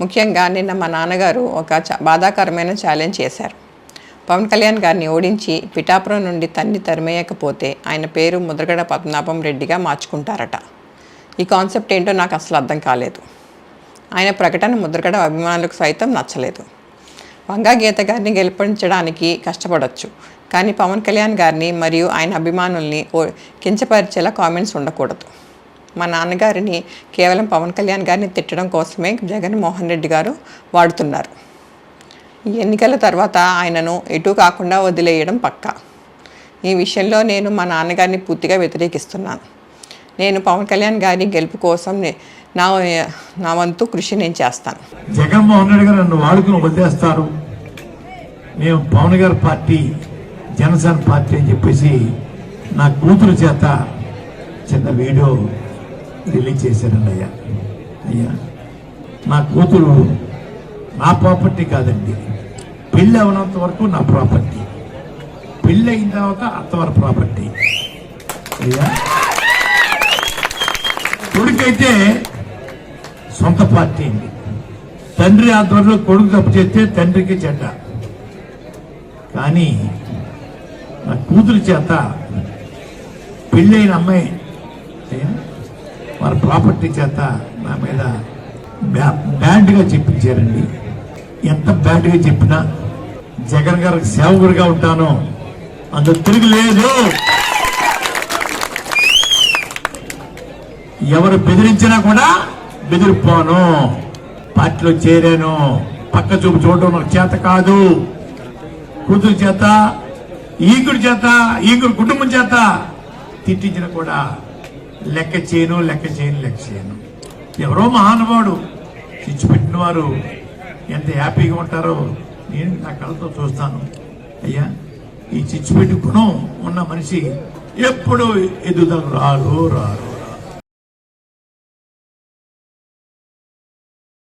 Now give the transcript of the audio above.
ముఖ్యంగా నిన్న మా నాన్నగారు ఒక బాధాకరమైన ఛాలెంజ్ చేశారు. పవన్ కళ్యాణ్ గారిని ఓడించి పిఠాపురం నుండి తరిమేయకపోతే ఆయన పేరు ముద్రగడ పద్మనాభం రెడ్డిగా మార్చుకుంటారట. ఈ కాన్సెప్ట్ ఏంటో నాకు అసలు అర్థం కాలేదు. ఆయన ప్రకటన ముద్రగడ అభిమానులకు సైతం నచ్చలేదు. వంగా గీత గారిని గెలిపించడానికి కష్టపడవచ్చు, కానీ పవన్ కళ్యాణ్ గారిని మరియు ఆయన అభిమానుల్ని కించపరిచేలా కామెంట్స్ ఉండకూడదు. మా నాన్నగారిని కేవలం పవన్ కళ్యాణ్ గారిని తిట్టడం కోసమే జగన్మోహన్ రెడ్డి గారు వాడుతున్నారు. ఈ ఎన్నికల తర్వాత ఆయనను ఎటూ కాకుండా వదిలేయడం పక్కా. ఈ విషయంలో నేను మా నాన్నగారిని పూర్తిగా వ్యతిరేకిస్తున్నాను. నేను పవన్ కళ్యాణ్ గారి గెలుపు కోసం నా వంతు కృషి నేను చేస్తాను. జగన్మోహన్ రెడ్డి గారు నన్ను వాడుకుని వదిలేస్తారు, మేము పవన్ గారి పార్టీ జనసేన పార్టీ అని చెప్పేసి నా కూతురు చేత చిన్న వీడియో రిలీజ్ చేశారండి. అయ్యా నా కూతురు నా ప్రాపర్టీ కాదండి, పెళ్ళి అవనంత వరకు నా ప్రాపర్టీ, పెళ్ళి అయిన తర్వాత అత్తవారి ప్రాపర్టీ. అయ్యా కొడుకైతే సొంత పార్టీ అండి, తండ్రి ఆధ్వర్యంలో కొడుకు తప్పు చేస్తే తండ్రికి చెడ్డ. కానీ నా కూతురు చేత పెళ్ళైన అమ్మాయి వారి ప్రాపర్టీ చేత నా మీద బ్యాడ్గా చెప్పించారండి. ఎంత బ్యాడ్గా చెప్పినా జగన్ గారికి సేవకుడిగా ఉంటానో అందులో తిరగలేదు. ఎవరు బెదిరించినా కూడా బెదిరిపోను, పార్టీలో చేరాను. పక్క చూపు చూడటం నాకు చేత కాదు. కూతురు చేత, ఈగుడి కుటుంబం చేత తిట్టించిన కూడా లెక్క చేయను. ఎవరో మహానుభావుడు చిచ్చుపెట్టిన వారు ఎంత హ్యాపీగా ఉంటారో నేను నా కళ్ళతో చూస్తాను. అయ్యా ఈ చిచ్చుపెట్టి గుణం ఉన్న మనిషి ఎప్పుడు ఎదుగుదల రారు.